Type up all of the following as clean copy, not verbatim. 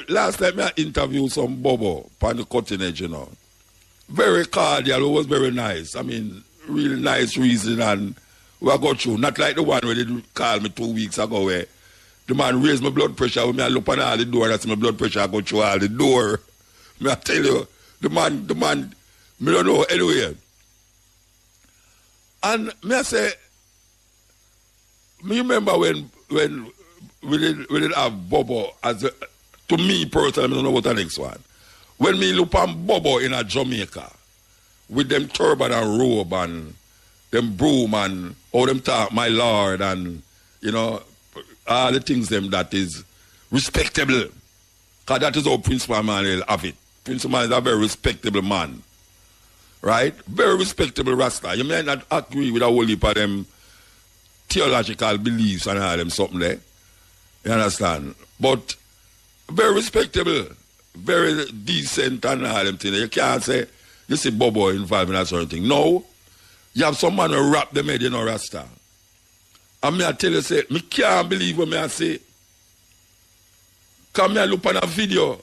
last time I interviewed some Bobo on the cutting edge, you know. Very cordial, it was very nice. I mean, really nice reason, and we go through. Not like the one where they called me 2 weeks ago where the man raised my blood pressure when I look on all the door, that's my blood pressure, I go through all the door. I tell you, the man, me don't know anyway. And me I say, me remember when we did have Bobo as a, to me personally, I don't know what the next one. When me look on Bobo in a Jamaica with them turban and robe and them broom and all them talk, my lord, and you know, all the things them that is respectable. Because that is how Prince Manuel have it. Prince Manuel is a very respectable man. Right? Very respectable Rasta. You may not agree with a whole heap of them theological beliefs and all them something there. You understand? But very respectable, very decent and all them things. You can't say, you see Bobo involved in that sort of thing. No. You have some man who wrap them head in a Rasta. And me I tell you, say, me can't believe what me I say. Come here, look on a video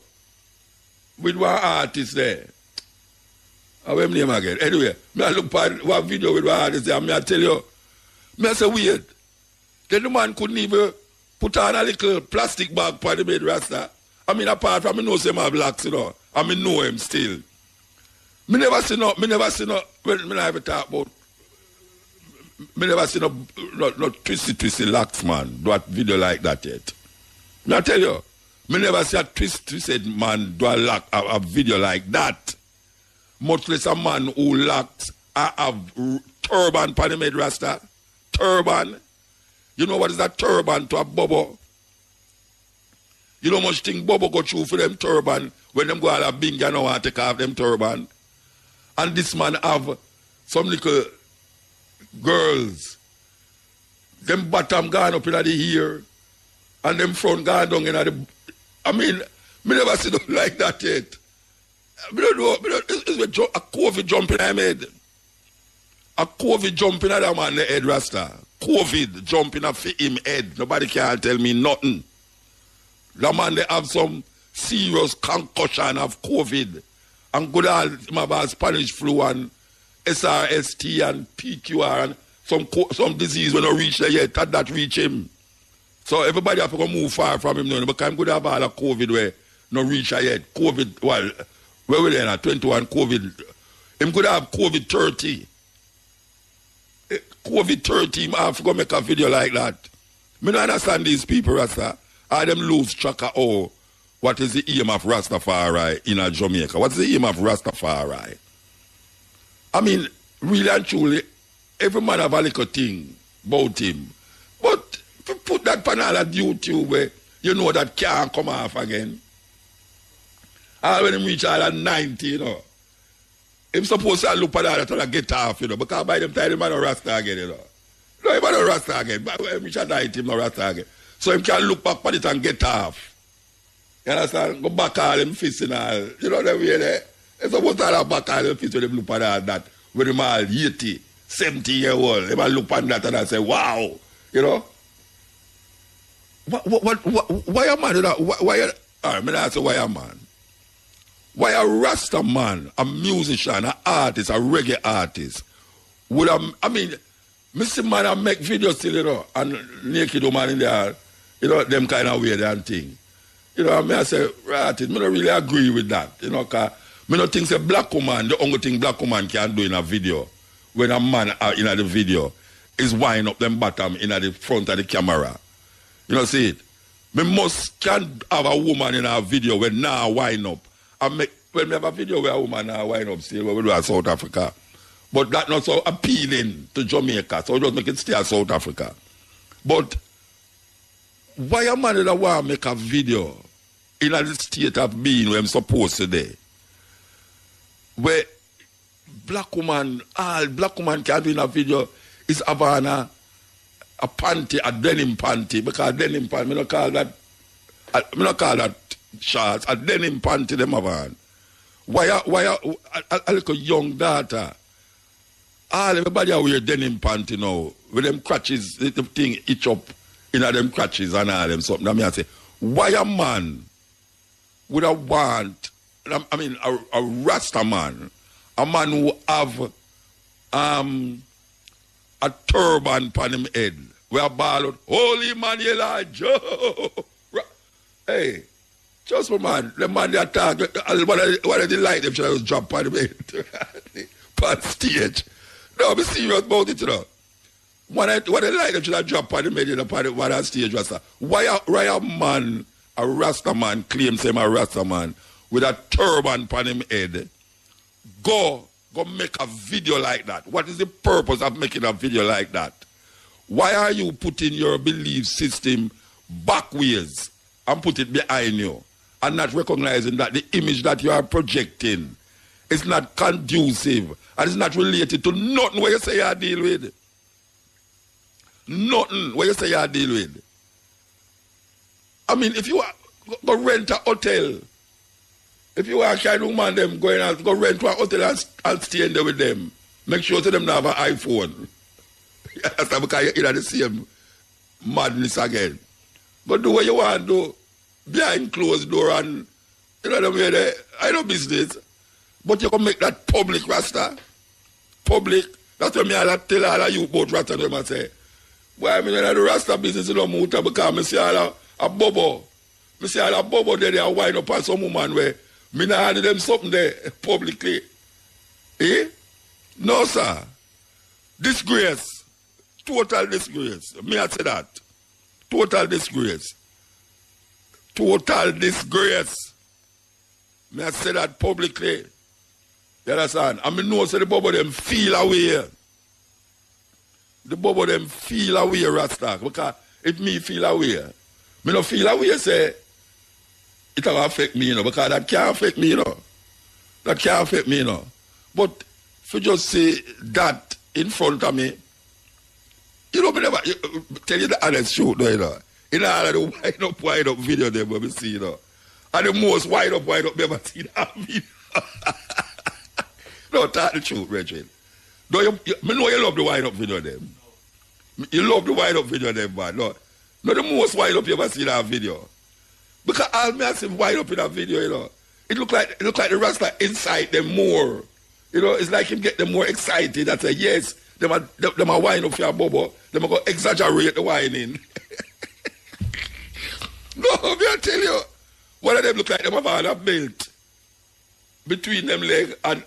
with one artist there. I will name again. Anyway, me I look at one video with one artist there, and me I tell you, me I say weird. Then the man couldn't even put on a little plastic bag for the made Rasta. I mean, apart from me know some of blacks, you know, and me know him still. Me never see no, when me never talk about, me never see no twisty locks man do a video like that yet. Me I tell you, me never see a twisted man do a video like that. Much less a man who locks have turban pan made Rasta. Turban. You know what is that turban to a Bobo? You know much thing Bobo go through for them turban when them go out of Bing and want to take off them turban. And this man have some little girls. Them bottom gone up in the ear and them front gone down in the... I mean, me never see them like that yet. I don't know, it's a COVID jumping in my head. A COVID jumping at that man the head Rasta. COVID jumping at him head. Nobody can tell me nothing. The man they have some serious concussion of COVID. And good all about Spanish flu and SRST and PQR and some disease when I reach there yet, that reach him. So everybody have to go move far from him now. Because I'm good about a COVID where no reach there yet. COVID, well, where we there now? 21 COVID. Him could have COVID 30. COVID 30, him have to go make a video like that. Me don't understand these people, Rasta. Are them lose track of oh, what is the aim of Rastafari in a Jamaica? What's the aim of Rastafari? I mean, really and truly, every man have a little thing about him. But if you put that panel at YouTube where you know that can't come off again. And when him reach all at 90, you know, him supposed to look at that and get off, you know, because by them time, him no Rasta again, you know. No, him no Rasta again. But when him reach at 90, him no Rasta again. So him can look back at it and get off. You understand? Go back all them fists and all. You know the way there? It's supposed to have back all them fists when them look at all that. When them all 80, 70 years old. They might look at that and I say, wow. You know? Why a man do that? Why I'm going to ask you why a man? Why a Rasta man, a musician, an artist, a reggae artist, would I mean, Mr. Man I make videos still, you know, and naked woman in there, you know, them kind of weird and thing. You know, I mean, I say, right, I don't really agree with that, you know, because I don't think a black woman, the only thing black woman can do in a video, when a man in the video, is wind up them bottom in the front of the camera. You know, see it? Me must can't have a woman in a video when now wind up. And make, when we have a video where a woman now wind up still, when we do in South Africa. But that's not so appealing to Jamaica, so just make it stay in South Africa. But why a man that want to make a video in a state of being where I'm supposed to be? Where all black woman can do in a video is having a panty, a denim panty, because denim panty, I don't call that shorts, a denim panty them have. Why a little young daughter? All everybody are wear denim panty now. With them crutches, the thing itch up in them crutches and all them something. I mean, I say, why a man would have want, I mean, a Rasta man, a man who have a turban on him head. We are ball out, holy man, Elijah. Hey, just for man, the man they attack, what they like them should just drop on him head. On stage. No, be serious about it, you know. What they like them should have drop on him head on stage, Rasta. Why a man, a Rasta man, claims him a Rasta man with a turban on him head, go make a video like that? What is the purpose of making a video like that? Why are you putting your belief system backwards and put it behind you and not recognizing that the image that you are projecting is not conducive and it's not related to nothing where you say you deal with? Nothing where you say you deal with. I mean, if you go rent a hotel, if you are a kind of woman, them going out, go rent to a hotel and stay in there with them. Make sure to them not have an iPhone. That's because you're in the same madness again. But do what you want to do behind closed door and, you know what I mean? I know business. But you can make that public, Rasta. Public. That's what I tell all of you about Rasta. I say, why I mean, in the Rasta business, you know, muta, because I see all a bubble. I see all a bubble there, they are wind up on some woman where me not hand them something there publicly. Eh? No, sir. Disgrace. Total disgrace. Me I say that. Total disgrace. Total disgrace. Me I say that publicly. You understand? I mean, no, so the bubble them feel away. The bubble them feel away, Rasta. Because if me feel away, me no feel away, say, it will affect me, you know, because that can't affect me, you know. That can't affect me, you know. But if you just say that in front of me, you know, me never tell you the honest truth, you know. In all of the wind up video them we see, you know. And the most wind up me ever see that video. No, talk the truth, Reggie. No, me know you love the wind up video them. You love the wind up video them, man. No, the most wind up you ever see that video. Because all me see wind up in that video, you know. It look like the Rasta inside them more. You know, it's like him get them more excited and say, yes, them are wine up your bubble. Them are going to exaggerate the whining. No, me I tell you, one of them look like them have all a belt between them legs and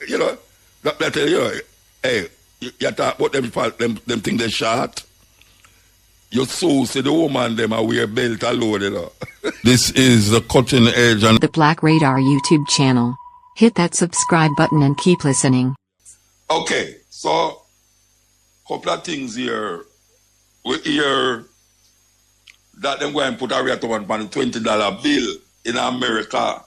you know, that tell you, hey, you talk about them think they're short. You so see the woman them are wear belt alone, you know. This is the cutting edge and the Black Radar YouTube channel. Hit that subscribe button and keep listening. Okay, so couple of things here. We hear that them go and put a rate on $20 bill in America.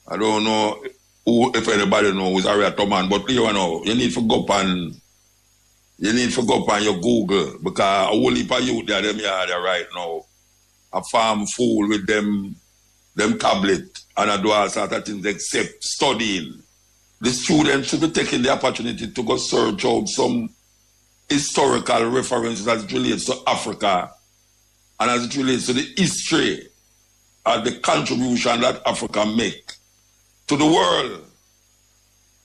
I don't know if anybody knows a rate man, but you know, you need to go up on your Google because a whole heap of youth there them here there right now. A farm full with them tablet and I do all sort of things except studying. The students should be taking the opportunity to go search out some historical references as it relates to Africa and as it relates to the history and the contribution that Africa make to the world.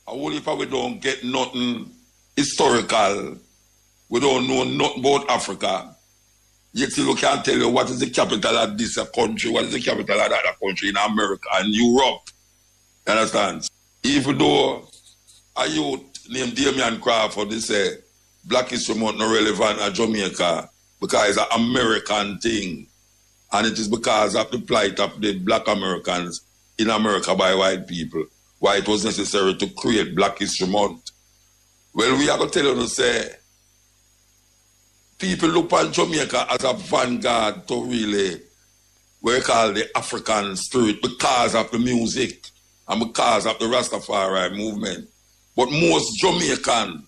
A whole heap of we don't get nothing historical. We don't know nothing about Africa. Yet still can't tell you what is the capital of this country, what is the capital of that country in America and Europe. You understand? Even though a youth named Damian Crawford, they say Black History Month not relevant in Jamaica because it's an American thing. And it is because of the plight of the Black Americans in America by white people why it was necessary to create Black History Month. Well, we are going to tell you to say people look on Jamaica as a vanguard to really what we call the African spirit because of the music and because of the Rastafari movement. But most Jamaican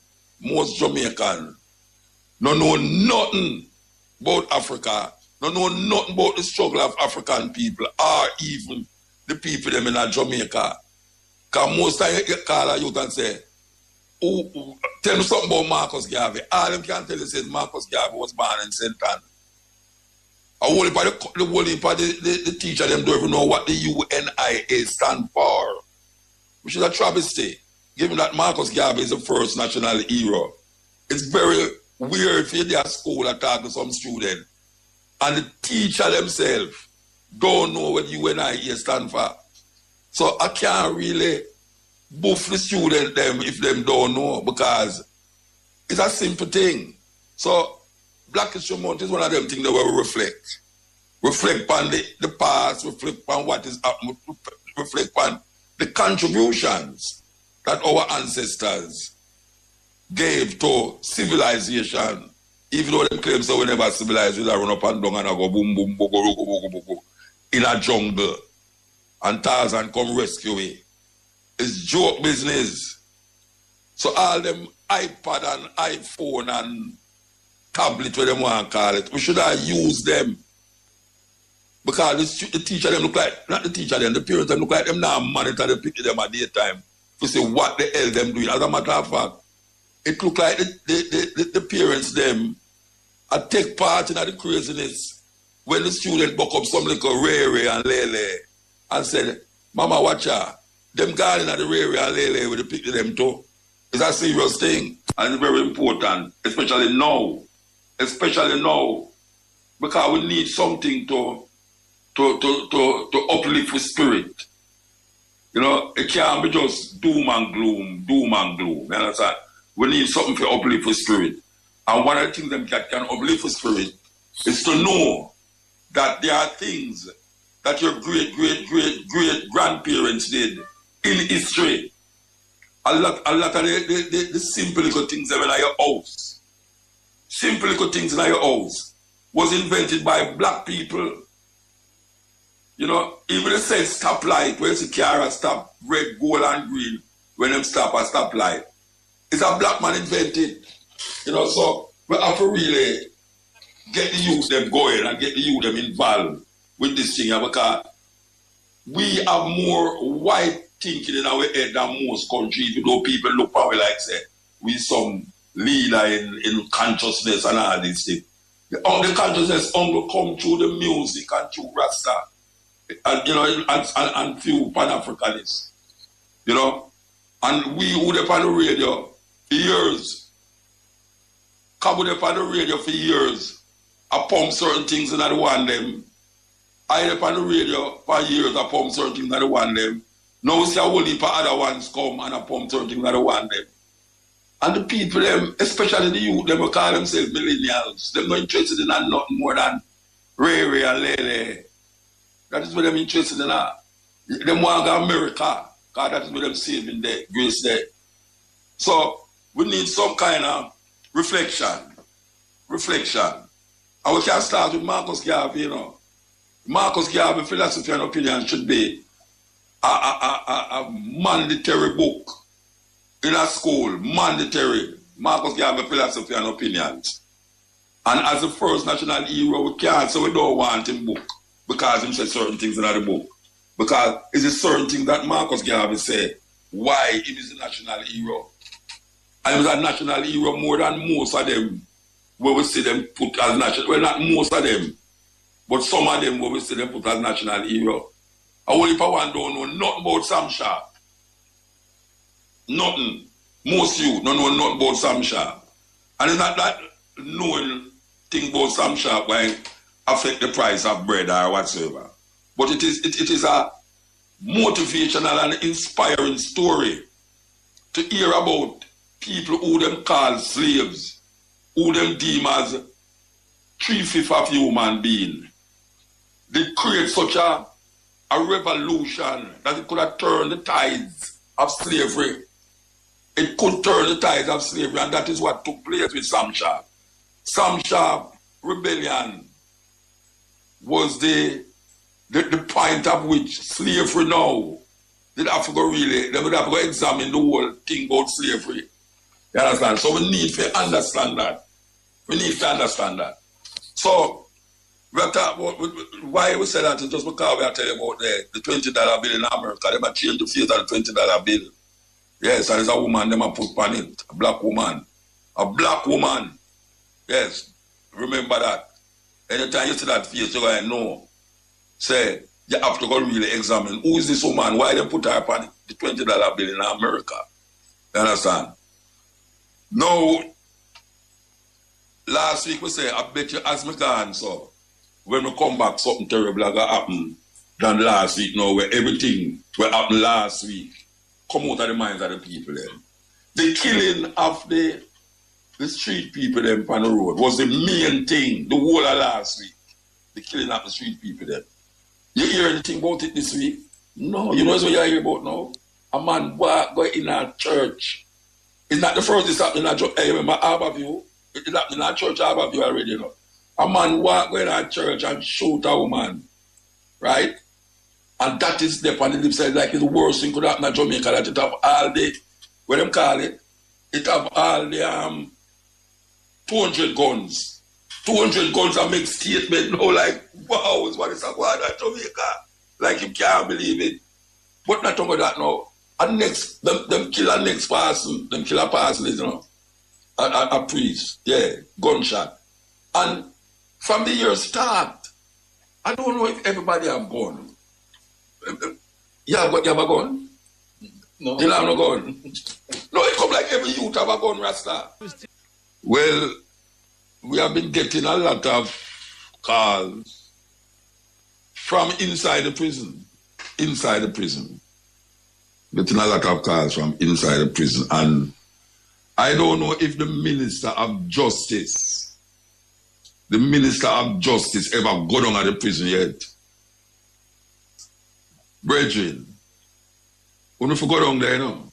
don't know nothing about Africa, don't know nothing about the struggle of African people or even the people them in Jamaica. Because most time you call a youth and say, tell me something about Marcus Garvey. All them can tell you says Marcus Garvey was born in St. Anne. A whole heap of the teacher them don't even know what the UNIA stand for. Which is a travesty, given that Marcus Garvey is the first national hero. It's very weird for you at school and talk to some student, and the teacher themselves don't know what UNIA stand for. So I can't really buff the student them if them don't know, because it's a simple thing. So Black History Month is one of them things that we reflect. Reflect on the past, reflect on what is happening, reflect on the contributions that our ancestors gave to civilization, even though they claim so we never civilized, we run up and down and go boom, boom, boom, boom, boom, boom, boom, in a jungle, and Tarzan come rescue it. It's joke business. So all them iPad and iPhone and tablet, whatever they want to call it, we should have used them. Because the teacher them look like, not the teacher them, the parents them look like them now monitor the picture them at daytime to see what the hell them doing. As a matter of fact, it look like the parents them take part in the craziness when the student buck up some little Ray and Lele and said, Mama, watch out. Them guys in the Ray and Lele with the picture them too. It's a serious thing and it's very important, especially now. Especially now. Because we need something to uplift the spirit. You know, it can't be just doom and gloom. You understand? We need something to uplift the spirit. And one of the things that can uplift the spirit is to know that there are things that your great grandparents did in history. A lot of the simple little things that in your house. Simple little things in your house was invented by black people. You know, even the say stop light, where you see car stop red, gold and green, when them stop at stop light. It's a black man invented. You know, so we have to really get the youth them going and get the youth them involved with this thing, because we have more white thinking in our head than most countries, even though people look at we like say we some leader in consciousness and all these things. The consciousness only come through the music and through Rasta. And you know, and few Pan-Africanists, you know, and we who were on the radio for years, come with on the radio for years, I pump certain things in the one them. I on the radio for years, I pump certain things in the one them. Now we see a whole heap of other ones come and I pump certain things in the one them. And the people them, especially the youth, them will call themselves millennials. They're not interested in nothing more than Ray and Lele. That is what they're interested in. They want to go to America, because that is what they're saving there, grace there. So we need some kind of reflection. And we can start with Marcus Garvey, you know. Marcus Garvey philosophy and opinion should be a mandatory book in a school, mandatory. Marcus Garvey philosophy and opinions. And as the first national hero, we can't, so we don't want him book. Because he said certain things in the book. Because it's a certain thing that Marcus Garvey said why he is a national hero. And he was a national hero more than most of them where we see them put as national. Well, not most of them, but some of them where we see them put as national hero. I only if one don't know nothing about Sam Sharp. Nothing. Most you don't know nothing about Sam Sharp. And it's not that knowing thing about Sam Sharp why affect the price of bread or whatsoever. But it is a motivational and inspiring story to hear about people who them call slaves, who them deem as 3/5 of human being. They create such a revolution that it could have turned the tides of slavery. It could turn the tides of slavery, and that is what took place with Sam Sharp. Sam Sharp rebellion was the point of which slavery now, they would have to go examine the whole thing about slavery. You understand? So we need to understand that. So we are talking about why we say that is just because we are telling about the $20 bill in America. They might change the face of the $20 bill. Yes, and there's a woman they might put on it, a black woman. Yes, remember that. Anytime you see that face, you're going to know. Say, you have to go really examine who is this woman, why they put her up on the $20 bill in America. You understand? Now, last week we say, I bet you as me gone, so when we come back, something terrible like that happen than last week now, where everything what happened last week come out of the minds of the people then. The killing of the street people them on the road was the main thing, the whole of last week. The killing of the street people then. You hear anything about it this week? No, you know what you hear about now? A man going in a church. It's not the first this happening in a church. I remember Harborview. It happened in a church Harborview already, you know. A man going in a church and shoot a woman. Right? And that is the on the lip side like it's the worst thing could happen in Jamaica, that it have all the, what them call it? It have all the 200 guns. 200 guns and make statement now like, wow, is what it's about in Jamaica. Like you can't believe it. But not talking about that now. And next, them kill a next person, them kill a person, you know. A priest, yeah, gunshot. And from the year start, I don't know if everybody have gun. You have a gun? No. You have no gun? No, it come like every youth have a gun, Rasta. Well, we have been getting a lot of calls from inside the prison. Inside the prison. Getting a lot of calls from inside the prison. And I don't know if the Minister of Justice ever go down at the prison yet. Brethren, when we go down there, you know,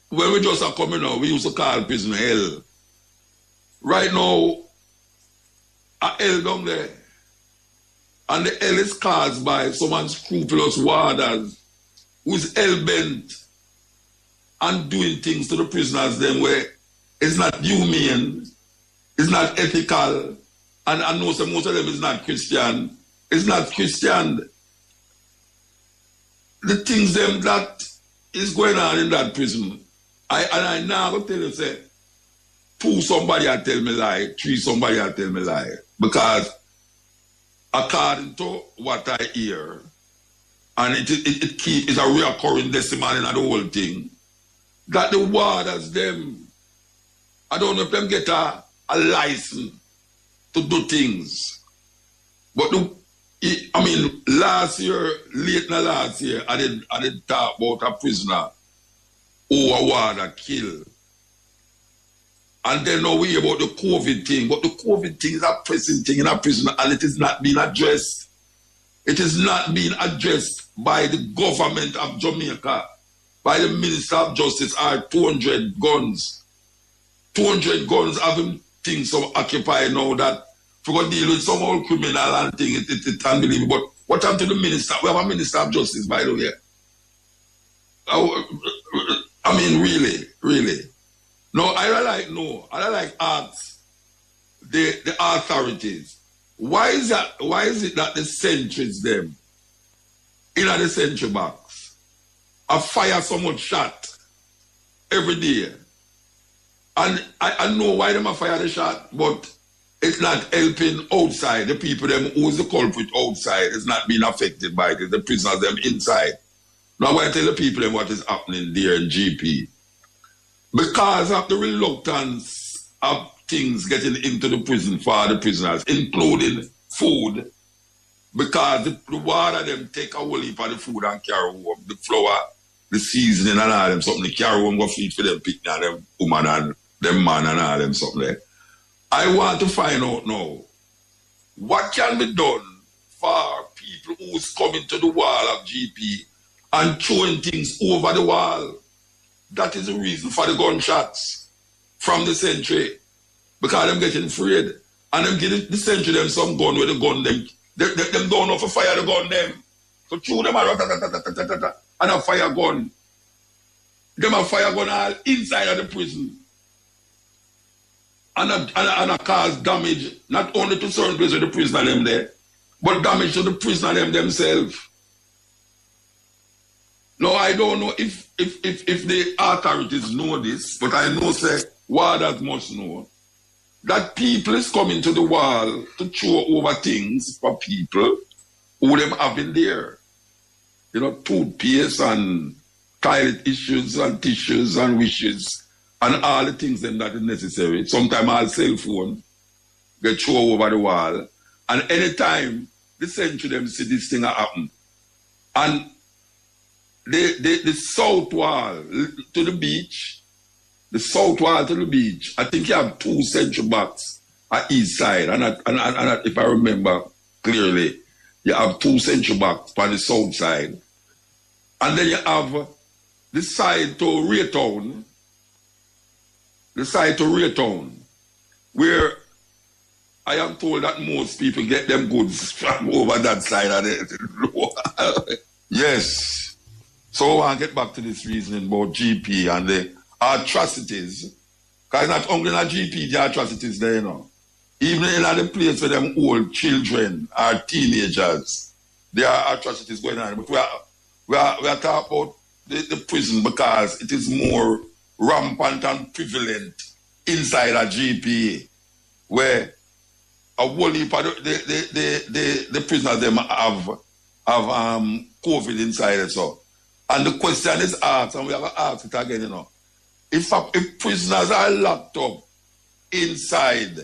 when we just are coming out, we used to call prison hell. Right now, a hell down there. And the hell is caused by some unscrupulous warders who is hell-bent and doing things to the prisoners them where it's not humane, it's not ethical, and I know some most of them is not Christian. It's not Christian. The things them that is going on in that prison, I now go tell you, say, 2 somebody I tell me lie, 3 somebody I tell me lie. Because according to what I hear, and it's a reoccurring decimal in the whole thing, that the warders them, I don't know if them get a license to do things. But last year, late in the last year, I did talk about a prisoner who a warder killed. And then now we hear about the COVID thing, but the COVID thing is a pressing thing in a prison and it is not being addressed. It is not being addressed by the government of Jamaica, by the Minister of Justice, are 200 guns. 200 guns having things so occupied now that we're going to deal with some old criminal and thing, it's unbelievable. But what happened to the minister? We have a Minister of Justice, by the way. I mean, really. No, I like ask the authorities. Why is it that the sentries them in the sentry box I fire so much shot every day? And I know why them a fire the shot, but it's not helping outside. The people them who's the culprit outside is not being affected by it. The prisoners them inside. Now I tell the people them what is happening there in GP. Because of the reluctance of things getting into the prison for the prisoners, including food, because the water them take a whole heap of the food and carry home, the flour, the seasoning and all them something, they carry home, go feed for them picnic and them woman and them man and all them something there. I want to find out now, what can be done for people who's coming to the wall of GP and throwing things over the wall? That is the reason for the gunshots from the sentry. Because them getting afraid. And them give the sentry them some gun with the gun them. Them don't know for fire the gun them. So throw them and a fire gun. Them a fire gun all inside of the prison. And a cause damage not only to certain places of the prisoner them there, but damage to the prisoner them themselves. No, I don't know if the authorities know this, but I know say warders must know that people is coming to the wall to throw over things for people who them have in there. You know, toothpaste and toilet issues and tissues and wishes and all the things them that is necessary. Sometimes all cell phone get thrown over the wall. And anytime they send to them see this thing happen. And the south wall to the beach, I think you have 2 central box at east side. And if I remember clearly, you have 2 central box on the south side. And then you have the side to Raytown, where I am told that most people get them goods from over that side of it. Yes. So I want to get back to this reasoning about GP and the atrocities. Because not only in a GP, the atrocities there, you know. Even in the place where them old children or teenagers, there are atrocities going on. But we are talking about the prison because it is more rampant and prevalent inside a GP, where a whole heap of the prisoners them have COVID inside it. So. And the question is asked, and we have to ask it again, you know. If prisoners are locked up inside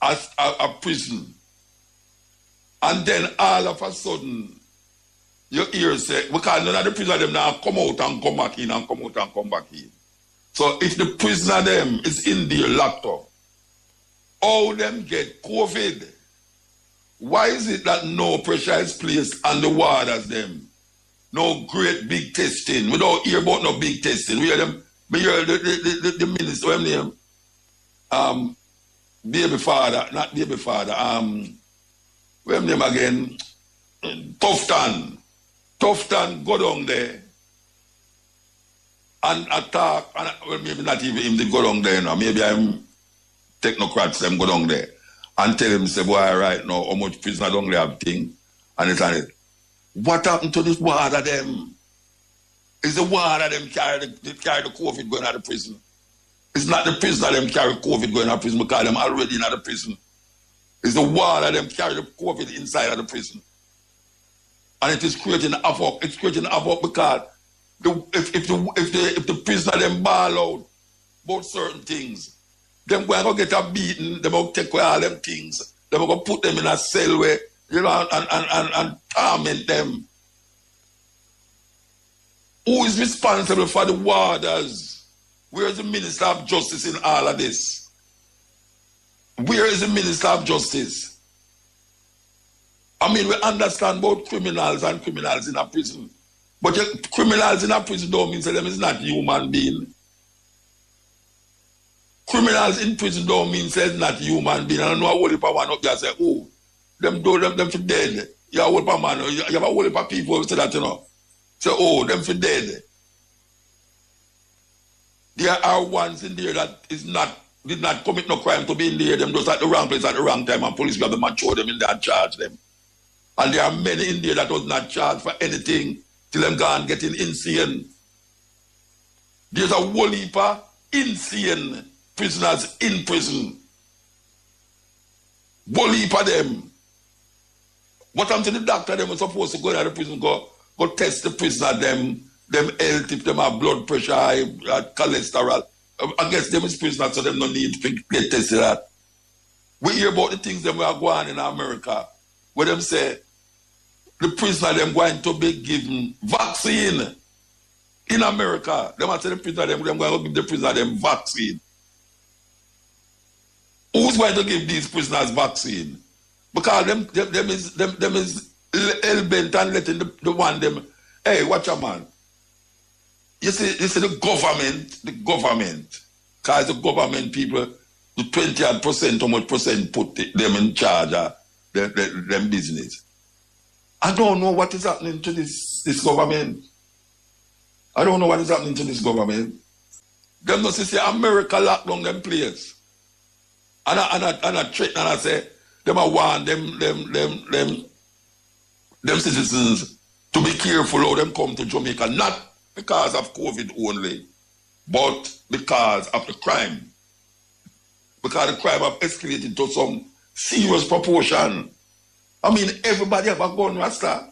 a prison, and then all of a sudden you hear say, because none of the prisoners them now come out and come back in and come out and come back in. So if the prisoner them is in there locked up, how them get COVID? Why is it that no pressure is placed on the warders them? No great big testing. We don't hear about no big testing. We hear them. We hear the minister, what name? Baby father, not baby father. What name again? Tufton. Tufton go down there and attack. And, well, maybe not even him. They go down there now. Maybe I'm technocrats. Them go down there and tell him say, boy, right now, how much prisoner don't they have thing and it's on it. What happened to this water them? Is the water them carry the COVID going out of prison? It's not the prisoner them carry COVID going out of prison because them already in the prison. It's the water them carry the COVID inside of the prison. And it is creating havoc. It's creating havoc because if the prisoner them ball out about certain things, them going to get a beating, them going to take away all them things, them going to put them in a cell where, you know, and torment them. Who is responsible for the warders? Where is the Minister of Justice in all of this? Where is the Minister of Justice? I mean, we understand about criminals and criminals in a prison. But criminals in a prison don't mean that them is not human being. Criminals in prison don't mean that it's not human being. I don't know a whole heap of one up there say, oh, them for dead. You have a whole heap of man, you have a whole heap of people who say that, you know. Say, oh, them for dead. There are ones in there that did not commit no crime to be in there. Them just at the wrong place at the wrong time and police grab them and throw them in there and charge them. And there are many in there that was not charged for anything till them gone getting insane. There's a whole heap of insane prisoners in prison. Whole heap of them. What happened to the doctor? Them was supposed to go into the prison, go test the prisoner, them health, if them have blood pressure, cholesterol. I guess them is prisoners, so them no need to get tested that. We hear about the things them we are going in America, where them say the prisoner them going to be given vaccine in America. Them say the prisoner them going to give the prisoner them vaccine. Who's going to give these prisoners vaccine? Because them is hell-bent and letting the one them, hey, watch out, man. You see the government, because the government people, the 20% how much percent put them in charge of them business. I don't know what is happening to this government. I don't know what is happening to this government. Them not say America lock down them place. And I threaten and I say, them are warn them citizens to be careful how them come to Jamaica, not because of COVID only, but because of the crime. because the crime have escalated to some serious proportion. I mean, everybody have a gun, Rasta. I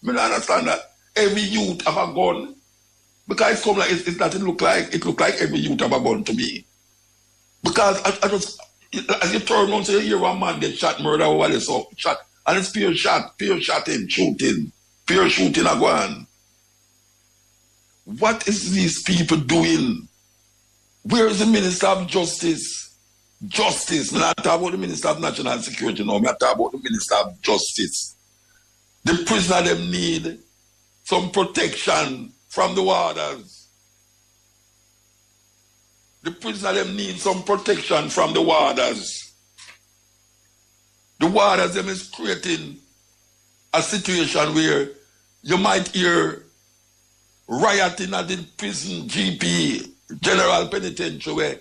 don't understand that. Every youth have a gun. Because it's come like it doesn't look like every youth have a gun to me. Because I just, as you turn around, so you hear one man get shot, murder, or what so shot, and it's pure shooting, pure shooting a gun. What is these people doing? Where is the Minister of Justice? Justice. I'm not talking about the Minister of National Security, no. I'm talking about the Minister of Justice. The prisoner them need some protection from the warders. The prisoner them need some protection from the warders. The warders them is creating a situation where you might hear rioting at the prison GP, General Penitentiary, where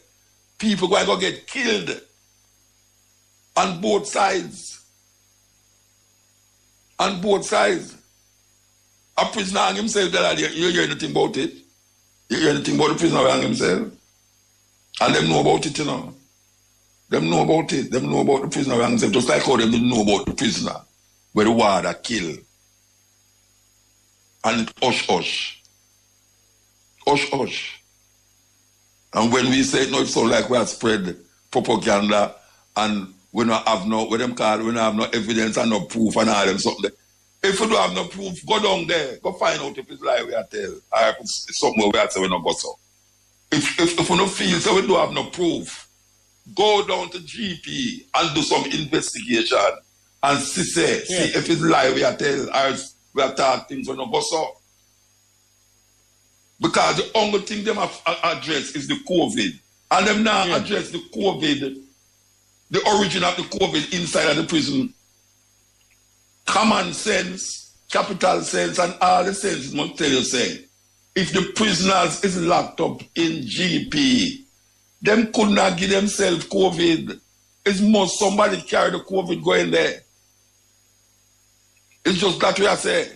people going to go get killed on both sides. On both sides. A prisoner hang himself, you hear anything about it? You hear anything about the prisoner hang himself? And them know about it, you know. Them know about it. Them know about the prisoner hang himself, just like how them didn't know about the prisoner where the warder kill. And hush. And when we say no, it's so like we have spread propaganda and we don't have no, what them call, we don't have no evidence and no proof and all them something. If we don't have no proof, go down there, go find out if it's lie we are tell, or if it's somewhere we are say we don't go so. If we don't feel so we don't have no proof, go down to GP and do some investigation and see if it's lie we are tell, or we are talk things we don't go so. Because the only thing them have addressed is the COVID. And them now address the COVID, the origin of the COVID inside of the prison. Common sense, capital sense, and all the sense must tell you say, if the prisoners is locked up in GP, them could not give themselves COVID. It's must somebody carry the COVID going there. It's just that we are saying.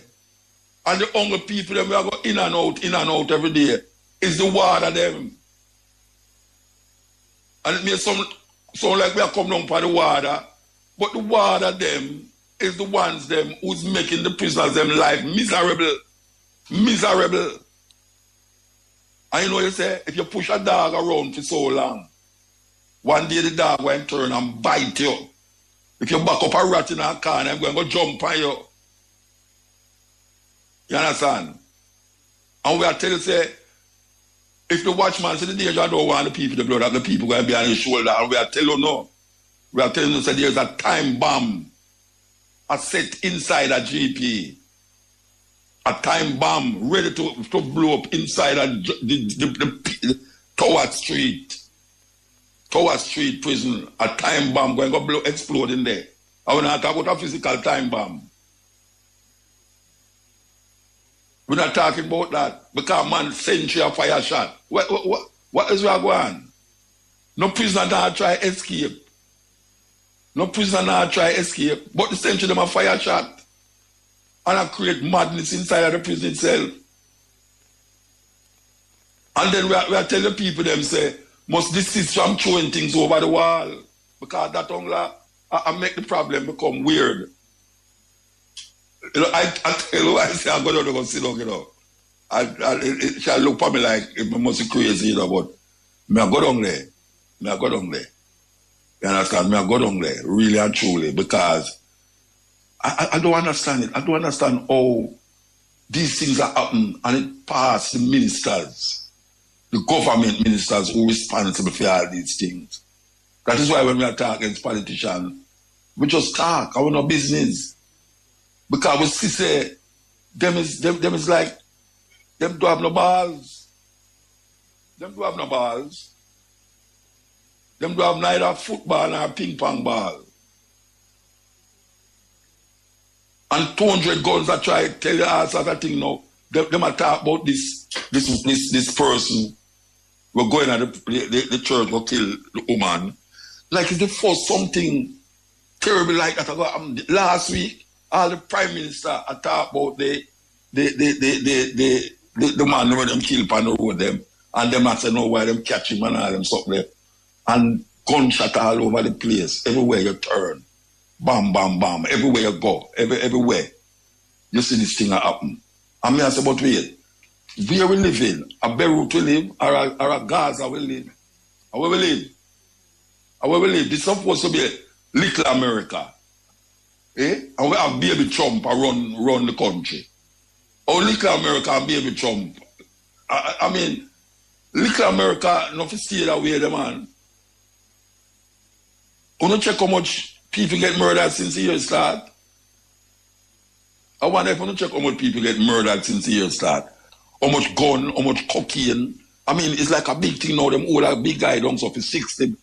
And the only people that we are going in and out every day is the warder them. And it may sound like we are coming down for the warder, but the warder them is the ones them who's making the prisoners them life miserable. Miserable. And you know you say, if you push a dog around for so long, one day the dog will turn and bite you. If you back up a rat in a car, I'm going to jump on you. You understand? And we are telling you, say, if the watchman said the danger don't want the people to blood up, the people going to be on his shoulder, and we are telling you no. We are telling you that there's a time bomb set inside a GP. A time bomb ready to blow up inside the Tower Street prison. A time bomb going to explode in there. I want to talk about a physical time bomb. We're not talking about that because man century of fire shot. What is going on? No prisoner not try escape. No prisoner not try escape. But the century them a fire shot. And I create madness inside of the prison itself. And then we are telling people them say, must desist from throwing things over the wall. Because that only I make the problem become weird. You know, I tell you, I say I'm going to go sit down, you know. It shall look for me like it must be crazy, you know, but I go down there. You understand? I go down there, really and truly, because I don't understand it. I don't understand how these things are happening and it past the ministers, the government ministers who are responsible for all these things. That is why when we are talking against politicians, we just talk, our no business. Because we see say, them is like, them do have no balls. Them do have no balls. Them do have neither football nor ping pong ball. And 200 guns that try to tell you all sorts of things now. Them are talk about this person. We're going at the church, will kill the woman. Like it's the first something terrible like that. Last week, all the prime minister I talk about the man who them kill on the road them, and them I say no why them catch him and all them stuff there. And Gunshot all over the place. Everywhere you turn. Bam, bam, bam. Everywhere you go. Everywhere. You see this thing happen. And me I say, but wait. Where we live in? A Beirut we live? Or a Gaza we live? Or where we live? Or where we live? This is supposed to be a little America. Eh? And we have baby Trump run the country. Or little America and baby Trump. I mean, little America, not to stay that way, the man. You don't check how much people get murdered since the year start. I wonder if you don't check how much people get murdered since the year start. How much gun, how much cocaine. I mean, it's like a big thing now. Them all big guy don't for $60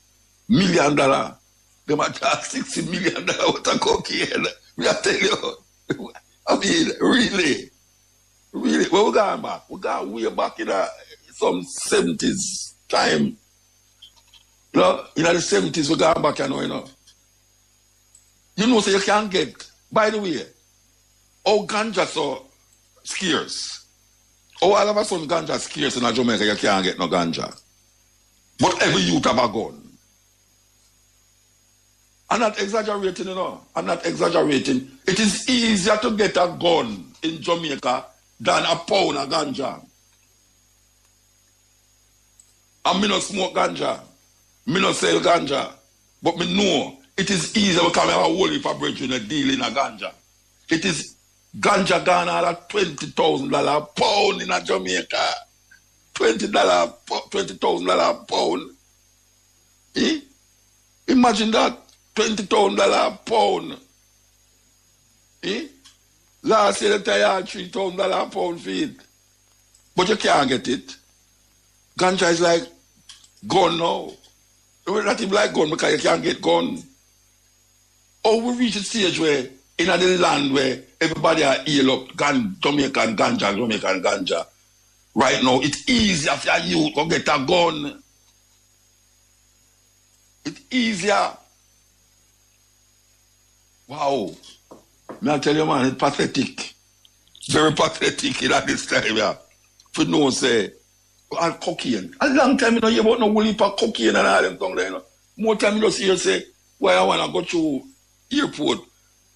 million. Them are charge $60 million worth of cocaine. We are telling you. I mean, really. Really. Where we going back? We got way back in some 70s time. You know, in the 70s, we got back, you know. You know, so you can't get, by the way, how ganja so scarce. Oh, all of a sudden ganja scarce in Jamaica, you can't get no ganja. But every youth have a gun. I'm not exaggerating, you know. I'm not exaggerating. It is easier to get a gun in Jamaica than a pound of ganja. And me not smoke ganja. Me not sell ganja. But me know it is easier because I have a whole heap of brethren a deal in a ganja. It is ganja gone at $20,000 a pound in a Jamaica. $20,000 a pound. Eh? Imagine that. $20,000 a pound. Eh? Last year they had $3,000 a pound for it. But you can't get it. Ganja is like gun now. It's not even like gun because you can't get gun. Oh, we reach a stage where in the land where everybody are heal up Jamaican ganja. Right now, it's easier for you to get a gun. It's easier. Wow. May I tell you, man, it's pathetic. Very pathetic in this time, yeah. For no say, and cocaine. A long time you know you about no whole heap of cocaine and all them things there, you know. More time you just hear say, why I wanna go to airport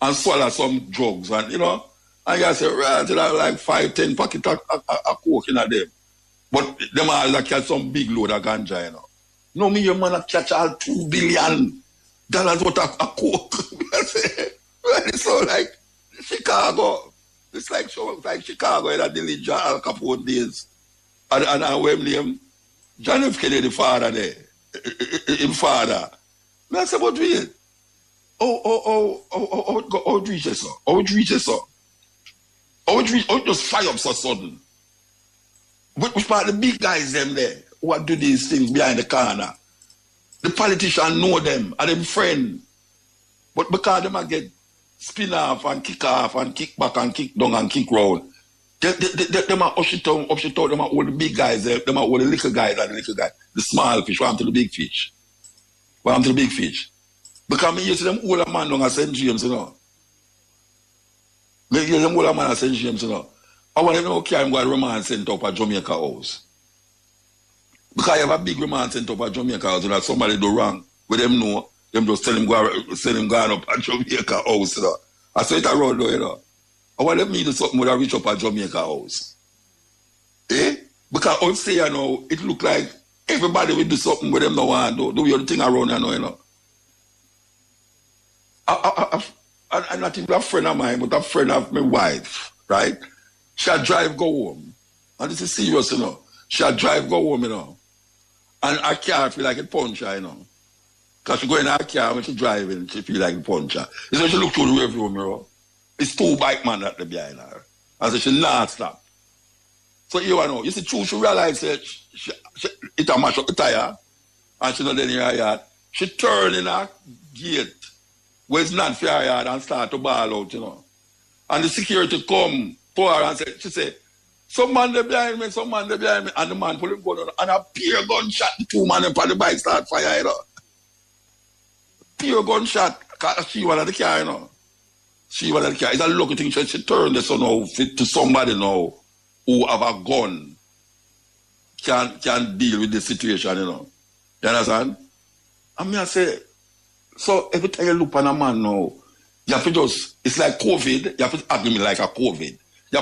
and swallow some drugs and you know, and you say, right, you have like 5-10 packets of coke in them. But them all like catch some big load of ganja, you know. No, me your man catch all $2 billion worth of coke. Right, so like Chicago. It's like Chicago in a village Al Capone days. And when John F. Kennedy, father there, him father. I said, but wait. Oh, it reaches so. Oh, it reaches so. Oh, it just fire up so sudden. Which part of the big guys them there who do these things behind the corner? The politicians know them and them friend. But because them I get spin off and kick back and kick down and kick round. Them are ush it out, them are all the big guys, them are all the little guys and the little guys. The small fish, want to the big fish. Want to the big fish. Because me used to them older man down at St. James, you know. Me used to them older man at St. James, you know. I want to know carry go remand sent up at Jamaica House. Because you have a big remand sent up at Jamaica House, and that somebody do wrong with them know. Them just send him going up at Jamaica House, you know. I saw it around there, you know. I want them to do something with a reach up at Jamaica House. Eh? Because outside, you know, it look like everybody will do something with them now and do your thing around here now, you know. I'm not even a friend of mine, but a friend of my wife, right? She'll drive go home. And this is serious, you know. She'll drive go home, you know. And her car feel like a puncher, you know. Because she go in her car when she driving, she feel like a puncher. You know, she look through the rearview mirror. It's 2 bike man at the behind her. And so she not stop. So you know, you see, true, she realized that it a mash up the tire. And she not in her yard. She turn in her gate where it's not for her yard and start to ball out, you know. And the security come for her and she say, some man there behind me, some man there behind me. And the man pull him gun on and a pure gunshot, the 2 man on the bike start fire, you know. Pure gunshot, because she was at the car, you know. She was at the car. It's a lucky thing. She turned the son now to somebody now who have a gun. Can deal with the situation, you know. You understand? And me I say, so every time you look on a man now, you have to just, it's like COVID, you have to argue me like a COVID. You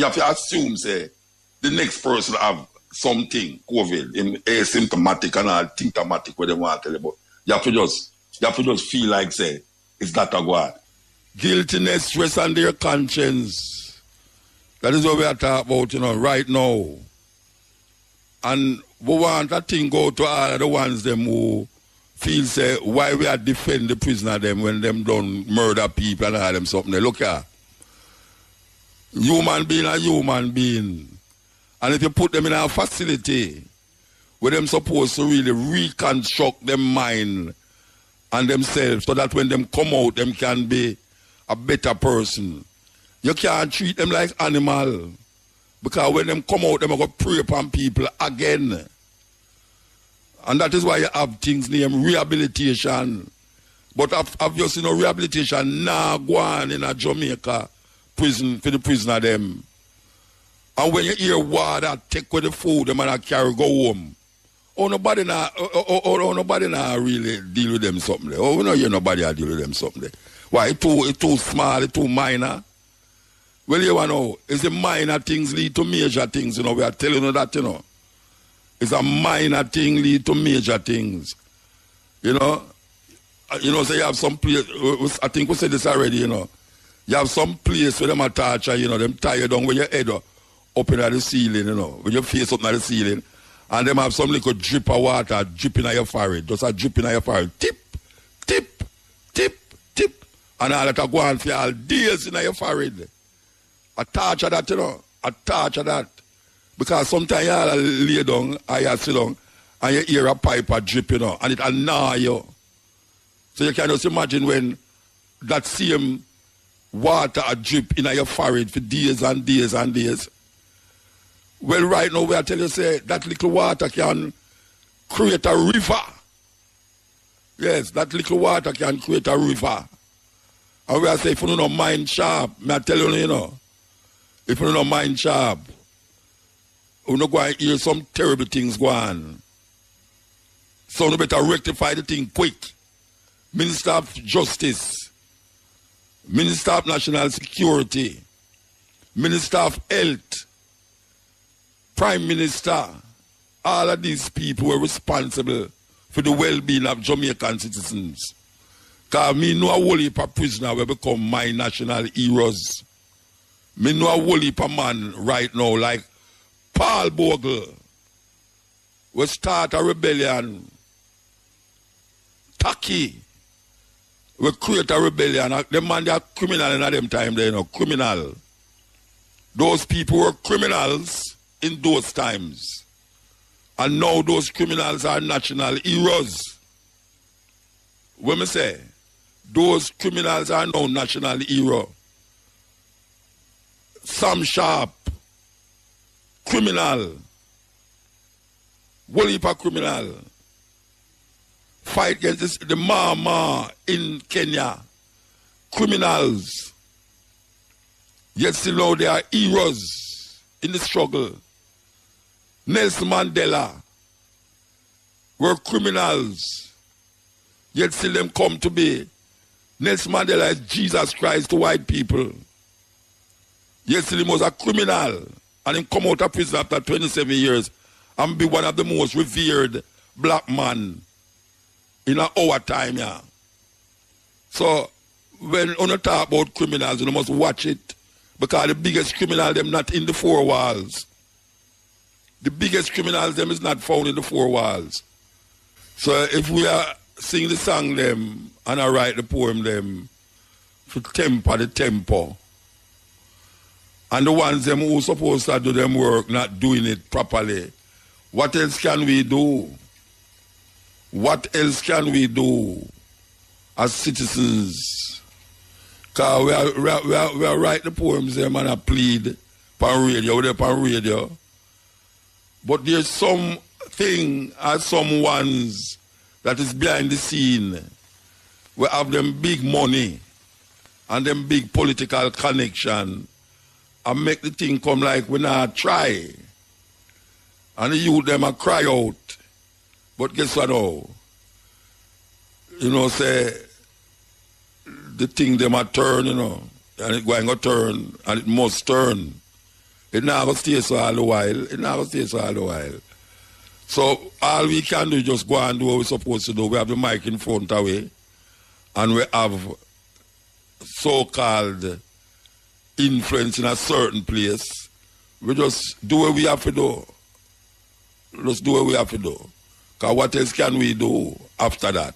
have to assume, say, the next person have something, COVID, in asymptomatic and all, symptomatic, whatever you want to tell you about. You have to just feel like, say, it's that a God. Guiltiness, stress under your conscience. That is what we are talking about, right now. And we want that thing go to all of the ones them who feel say why we are defend the prisoner them when them don't murder people and all them something. Look here. Human being a human being. And if you put them in a facility where them supposed to really reconstruct them mind and themselves so that when them come out them can be a better person. You can't treat them like animal. Because when them come out, them are going to prey upon people again. And that is why you have things named rehabilitation. But obviously, rehabilitation now go on in a Jamaica prison for the prisoner them. And when you hear water, take with the food, them and carry go home. Nobody now really deal with them something there. We don't hear nobody deal with them something there. Why? It's too small, it's too minor. Well, you know, it's the minor things lead to major things, we are telling you that, It's a minor thing lead to major things, so you have some place, I think we said this already, You have some place where them are torture, them tie you down with your head up in at the ceiling, with your face up at the ceiling, and them have some little drip of water dripping at your forehead, just a dripping at your forehead, tip, tip, tip, tip, and all that go on for all days in your forehead. A torture that, a torture that. Because sometimes you lay down, or you sit down, and you hear a pipe a drip, and it annoy you. So you can just imagine when that same water a drip in your forehead for days and days and days. Well, right now, we are telling you, say, that little water can create a river. Yes, that little water can create a river. And we are saying, if you don't mind sharp, I tell you, if you don't mind sharp, you're not going to hear some terrible things go on. So you better rectify the thing quick. Minister of Justice, Minister of National Security, Minister of Health, Prime Minister, all of these people were responsible for the well-being of Jamaican citizens. Because me know a whole heap of prisoners will become my national heroes. Me know a whole heap of man right now, like Paul Bogle, will start a rebellion. Taki will create a rebellion. The man, they are criminal in them time, criminal. Those people were criminals in those times. And now those criminals are national heroes. When me say, those criminals are now national heroes. Sam Sharp, criminal. Whole heap of criminal. Fight against the Mama in Kenya. Criminals. Yet still now they are heroes in the struggle. Nelson Mandela were criminals. Yet still them come to be. Nelson Mandela is Jesus Christ to white people. Yet still he was a criminal. And he come out of prison after 27 years and be one of the most revered black men in our time, yeah. So when you talk about criminals, you must watch it. Because the biggest criminal, them not in the four walls. The biggest criminals, them is not found in the four walls. So if we are sing the song them and I write the poem them to temper the tempo. And the ones them who supposed to do them work not doing it properly. What else can we do? What else can we do as citizens? Because we are write the poems them and I plead on radio, we're on radio. But there's something or some ones that is behind the scene. We have them big money and them big political connection and make the thing come like we not try. And the youth them a cry out. But guess what now? you know, say, the thing them a turn, you know, and it going to turn, and it must turn. It never stays so all the while. It never stays so all the while. So all we can do is just go and do what we're supposed to do. We have the mic in front away, and we have so-called influence in a certain place. We just do what we have to do. Just do what we have to do. Because what else can we do after that?